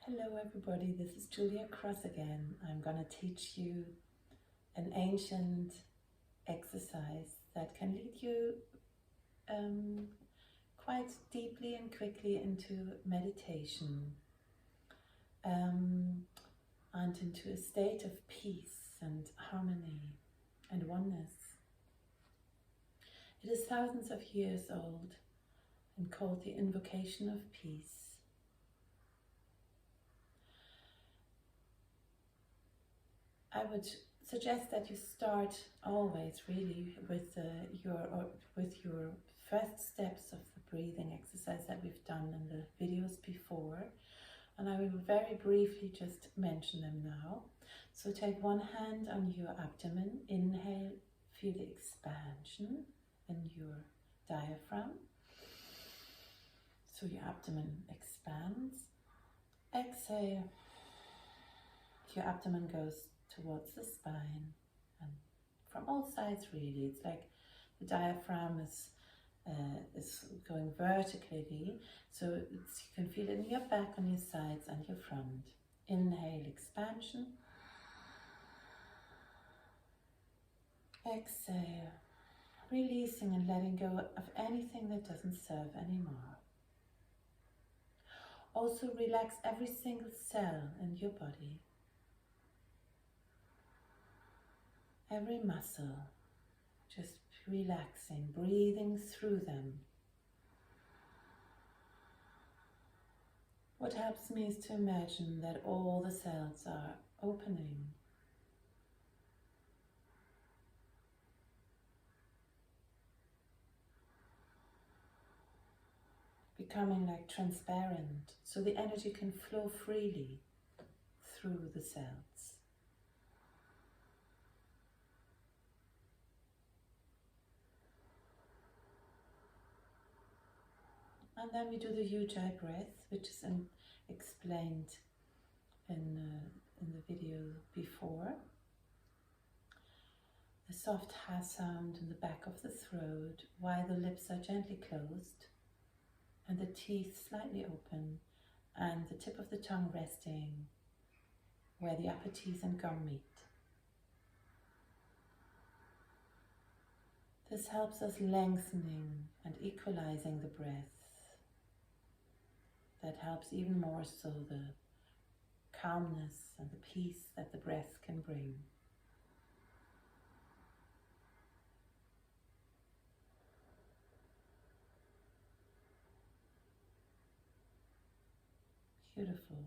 Hello everybody, this is Julia Cross again. I'm going to teach you an ancient exercise that can lead you quite deeply and quickly into meditation and into a state of peace and harmony and oneness. It is thousands of years old and called the Invocation of Peace. I would suggest that you start always really with your first steps of the breathing exercise that we've done in the videos before, and I will very briefly just mention them now. So take one hand on your abdomen, inhale, feel the expansion in your diaphragm. So your abdomen expands. Exhale, your abdomen goes towards the spine and from all sides really. It's like the diaphragm is going vertically, so you can feel it in your back, on your sides and your front. Inhale, expansion. Exhale, releasing and letting go of anything that doesn't serve anymore. Also relax every single cell in your body. Every muscle, just relaxing, breathing through them. What helps me is to imagine that all the cells are opening. Becoming like transparent, so the energy can flow freely through the cells. And then we do the Ujjayi breath, which is explained in the video before. The soft ha sound in the back of the throat, while the lips are gently closed and the teeth slightly open, and the tip of the tongue resting where the upper teeth and gum meet. This helps us lengthening and equalizing the breath. That helps even more so the calmness and the peace that the breath can bring. Beautiful.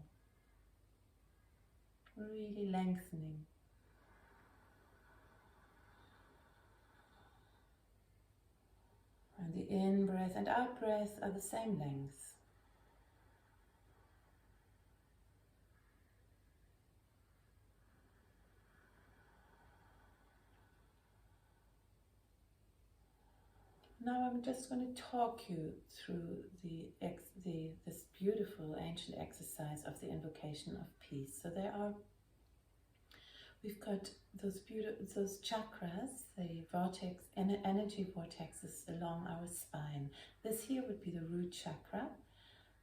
Really lengthening. And the in-breath and out-breath are the same length. Now I'm just going to talk you through this beautiful ancient exercise of the Invocation of Peace. So we've got those chakras, the energy vortexes along our spine. This here would be the root chakra,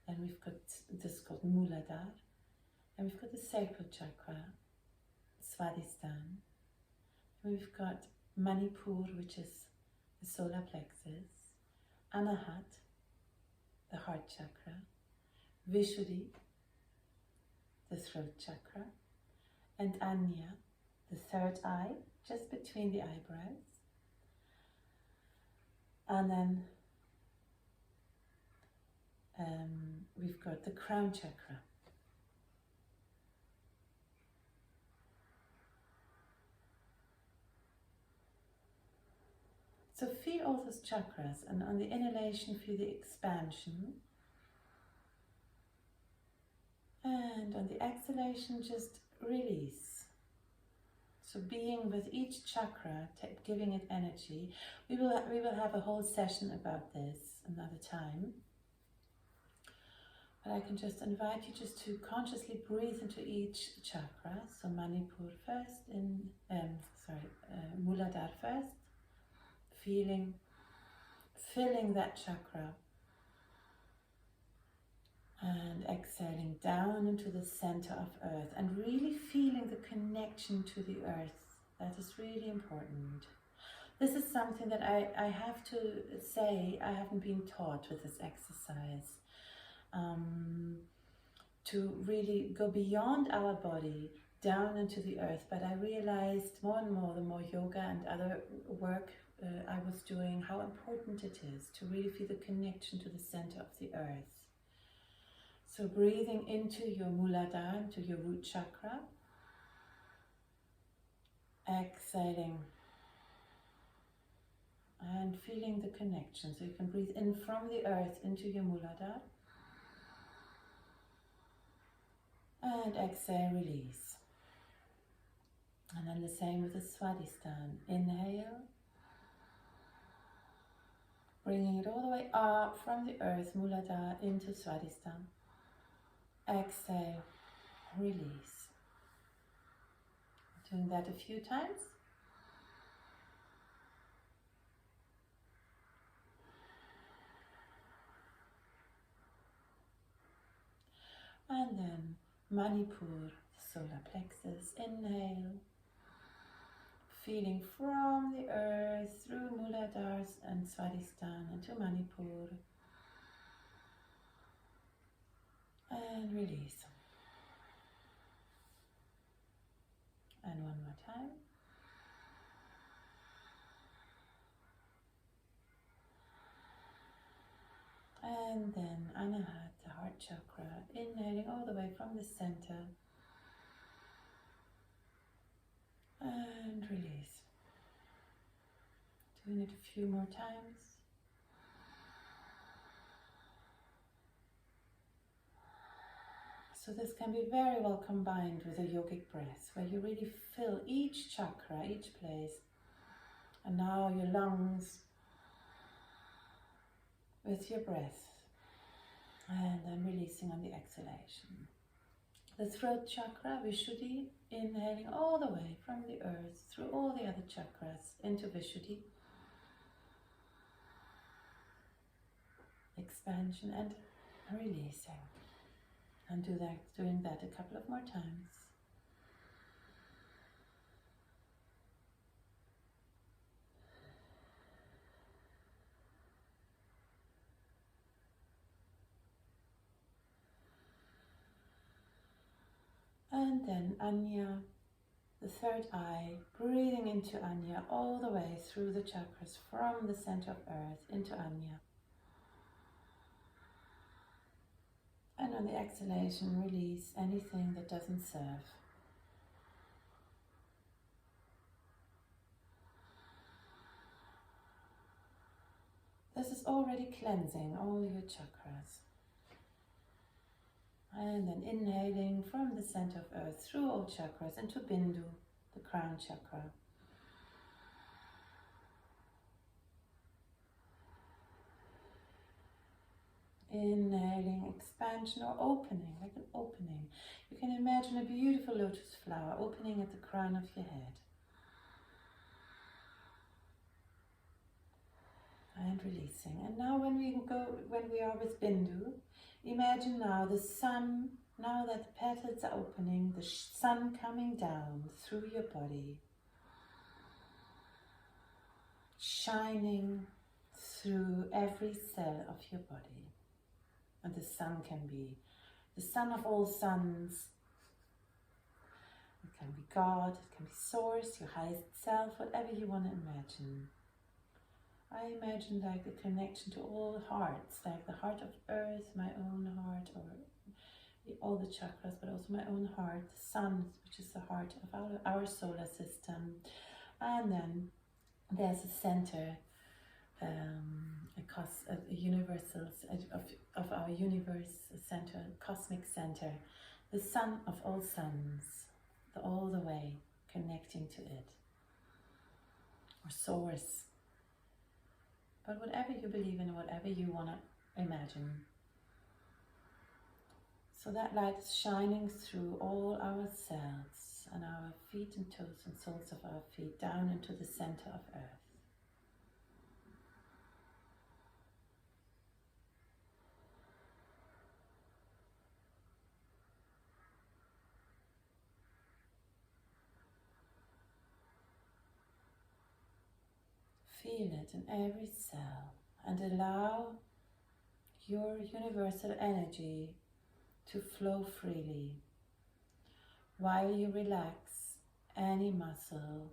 and we've got this called Muladhara, and we've got the sacral chakra, Svadhisthana, and we've got Manipur, which is the solar plexus, Anahat, the heart chakra, Vishuddhi, the throat chakra, and Anya, the third eye, just between the eyebrows. And then we've got the crown chakra. So feel all those chakras, and on the inhalation feel the expansion, and on the exhalation just release. So being with each chakra, giving it energy. We will have a whole session about this another time, but I can just invite you just to consciously breathe into each chakra. So Manipur first, Muladhara first. Filling that chakra, And exhaling down into the center of earth and really feeling the connection to the earth. That is really important. This is something that I have to say I haven't been taught with this exercise. To really go beyond our body, down into the earth. But I realized more and more, the more yoga and other work I was doing, how important it is to really feel the connection to the center of the earth. So breathing into your Muladhara, into your root chakra. Exhaling. And feeling the connection. So you can breathe in from the earth into your Muladhara. And exhale, release. And then the same with the Svadhisthana. Inhale. Bringing it all the way up from the earth, Muladhara, into Svadhisthana. Exhale, release. Doing that a few times. And then Manipur, solar plexus. Inhale. Feeling from the earth through Muladhara and Svadhisthana into Manipur. And release. And one more time. And then Anahat, the heart chakra, inhaling all the way from the center. And release. Doing it a few more times. So this can be very well combined with a yogic breath, where you really fill each chakra, each place. And now your lungs with your breath. And then releasing on the exhalation. The throat chakra, Vishuddhi, inhaling all the way from the earth through all the other chakras into Vishuddhi. Expansion and releasing. And doing that a couple of more times. And then Anya, the third eye, breathing into Anya all the way through the chakras from the center of earth into Anya. And on the exhalation, release anything that doesn't serve. This is already cleansing all your chakras. And then inhaling from the center of earth through all chakras into Bindu, the crown chakra. Inhaling, expansion or opening, like an opening. You can imagine a beautiful lotus flower opening at the crown of your head. And releasing. And now when we are with Bindu, imagine now the sun, now that the petals are opening, the sun coming down through your body, shining through every cell of your body. And the sun can be the sun of all suns. It can be God, it can be Source, your highest self, whatever you want to imagine. I imagine like a connection to all hearts, like the heart of earth, my own heart, or all the chakras, but also my own heart, the sun, which is the heart of our solar system. And then there's a center, a universal of our universe, a center, cosmic center, the sun of all suns, all the way connecting to it, or Source. But whatever you believe in, whatever you want to imagine. So that light is shining through all our cells and our feet and toes and soles of our feet down into the center of earth. Feel it in every cell and allow your universal energy to flow freely while you relax any muscle.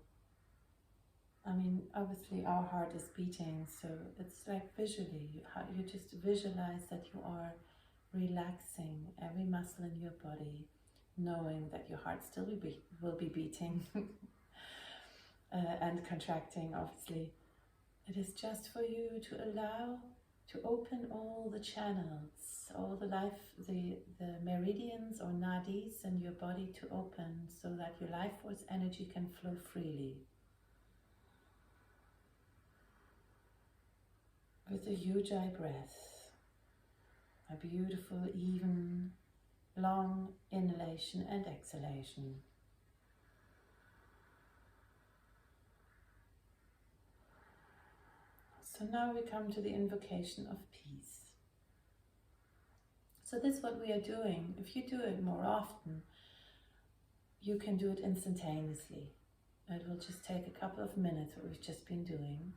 I mean, obviously our heart is beating, so it's like visually, you just visualize that you are relaxing every muscle in your body, knowing that your heart still will be beating and contracting, obviously. It is just for you to allow to open all the channels, all the meridians or nadis in your body to open so that your life force energy can flow freely. With a Ujjayi breath, a beautiful, even, long inhalation and exhalation. So now we come to the invocation of peace. So this is what we are doing. If you do it more often, you can do it instantaneously. It will just take a couple of minutes, what we've just been doing.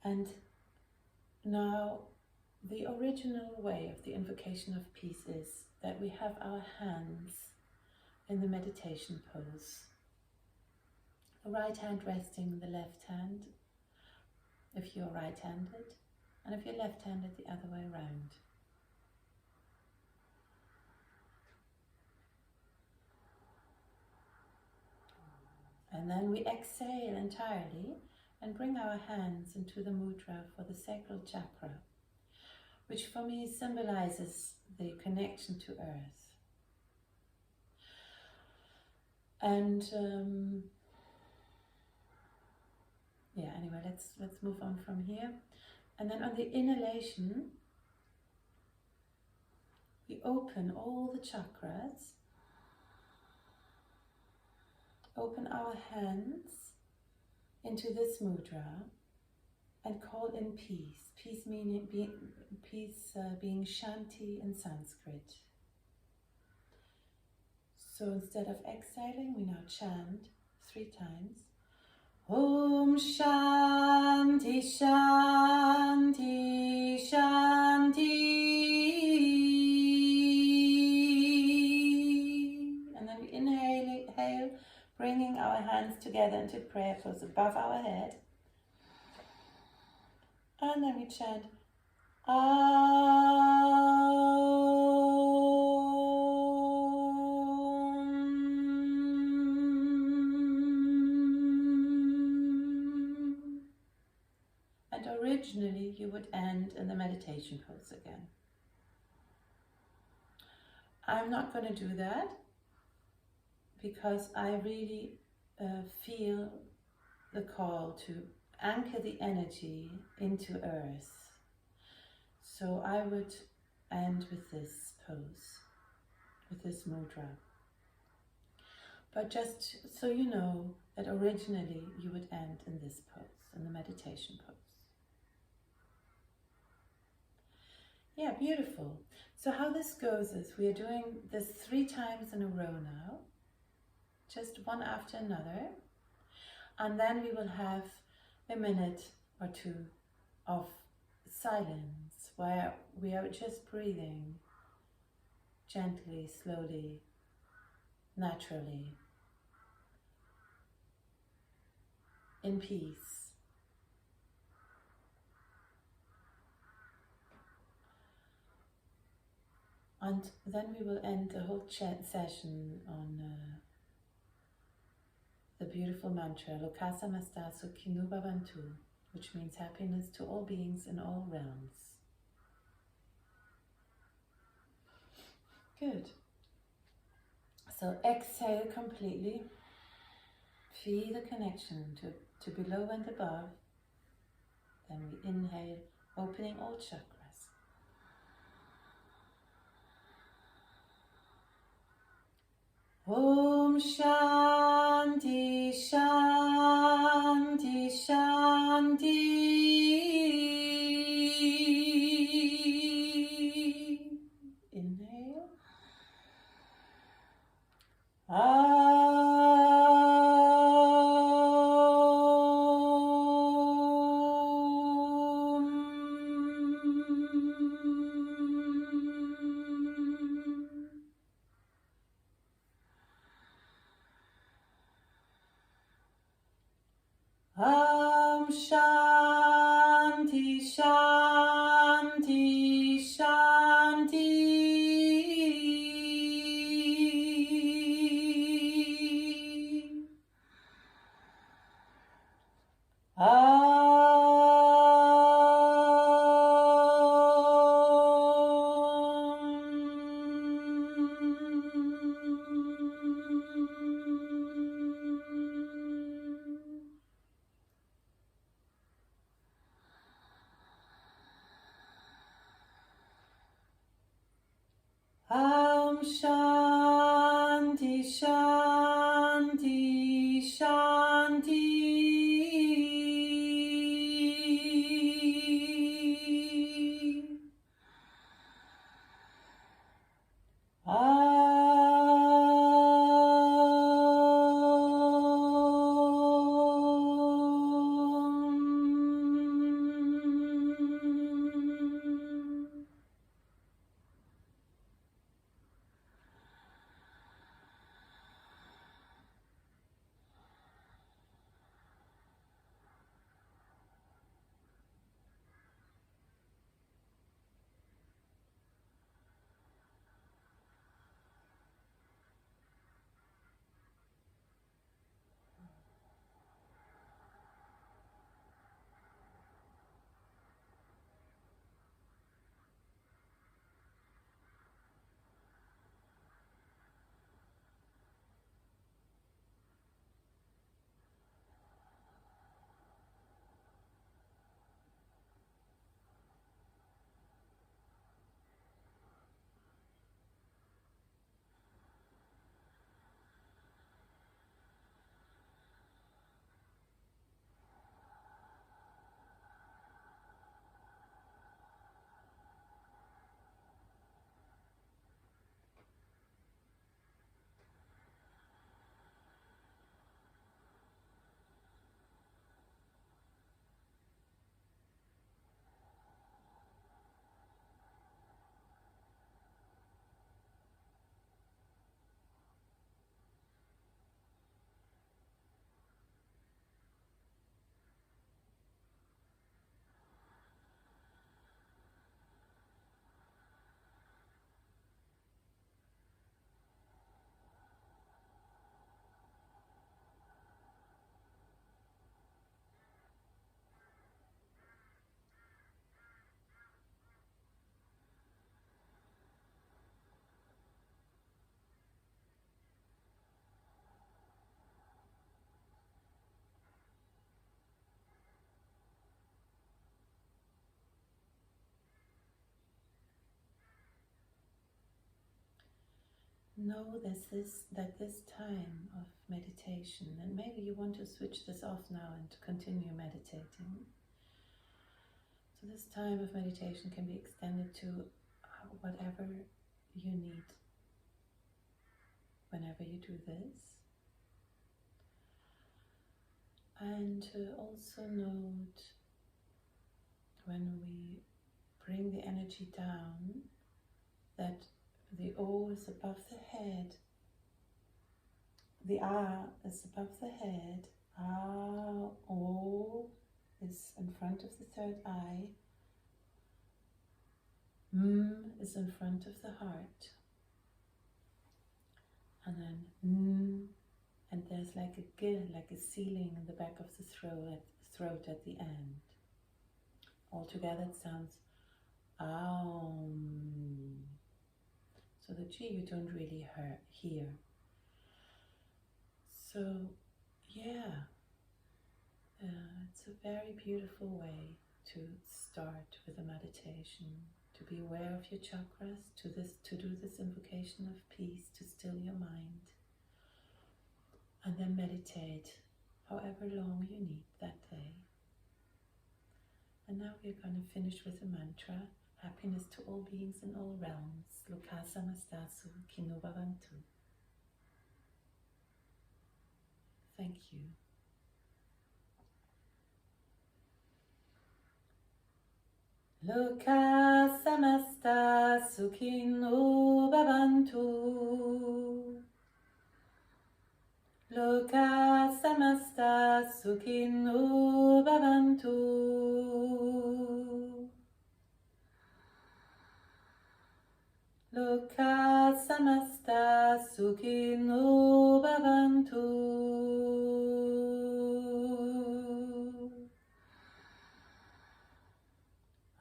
And now the original way of the invocation of peace is that we have our hands in the meditation pose. The right hand resting in the left hand, if you're right-handed, and if you're left-handed, the other way around. And then we exhale entirely and bring our hands into the mudra for the sacral chakra, which for me symbolizes the connection to earth. And anyway, let's move on from here. And then on the inhalation, we open all the chakras, open our hands into this mudra and call in peace. Peace meaning being Shanti in Sanskrit. So instead of exhaling, we now chant 3 times. Om Shanti Shanti Shanti. And then we inhale, bringing our hands together into prayer pose above our head. And then we chant And originally you would end in the meditation pose again. I'm not going to do that because I really feel the call to anchor the energy into earth. So I would end with this pose, with this mudra. But just so you know that originally you would end in this pose, in the meditation pose. Yeah, beautiful. So how this goes is we are doing this 3 times in a row now, just one after another. And then we will have a minute or 2 of silence where we are just breathing gently, slowly, naturally, in peace. And then we will end the whole session on the beautiful mantra, Lokasa Mastasu Kinu Bhavantu, which means happiness to all beings in all realms. Good. So exhale completely. Feel the connection to below and above. Then we inhale, opening all chakras. Om Shanti Shanti Shanti. Inhale. Shanti, Shanti, Shanti. Om Shanti, Shanti, Shanti. Know that this time of meditation, and maybe you want to switch this off now and continue meditating. So this time of meditation can be extended to whatever you need whenever you do this. And to also note when we bring the energy down that the O is above the head, the A is above the head, A, O is in front of the third eye, M is in front of the heart, and then N, and there's like a G, like a ceiling in the back of the throat at the end. Altogether it sounds Aum. So the G you don't really hear. So yeah, it's a very beautiful way to start with a meditation, to be aware of your chakras, to do this invocation of peace, to still your mind, and then meditate however long you need that day. And now we're going to finish with a mantra. Happiness to all beings in all realms. Loka samastasu kino bhavantu. Thank you. Loka samasta sukhino bhavantu. Loka samasta sukhino bhavantu. bhavantu. Loka samasta sukhino bhavantu.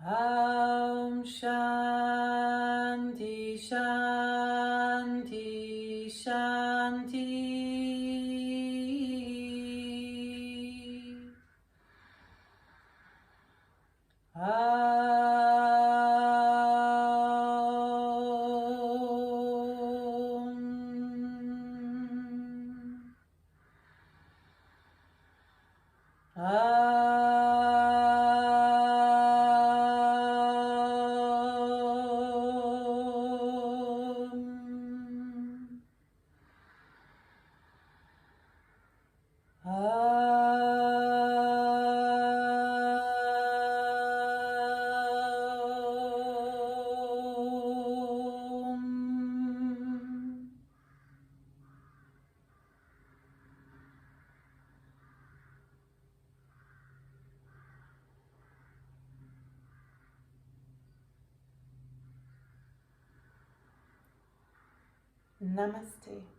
Om Shanti Shanti Shanti. Namaste.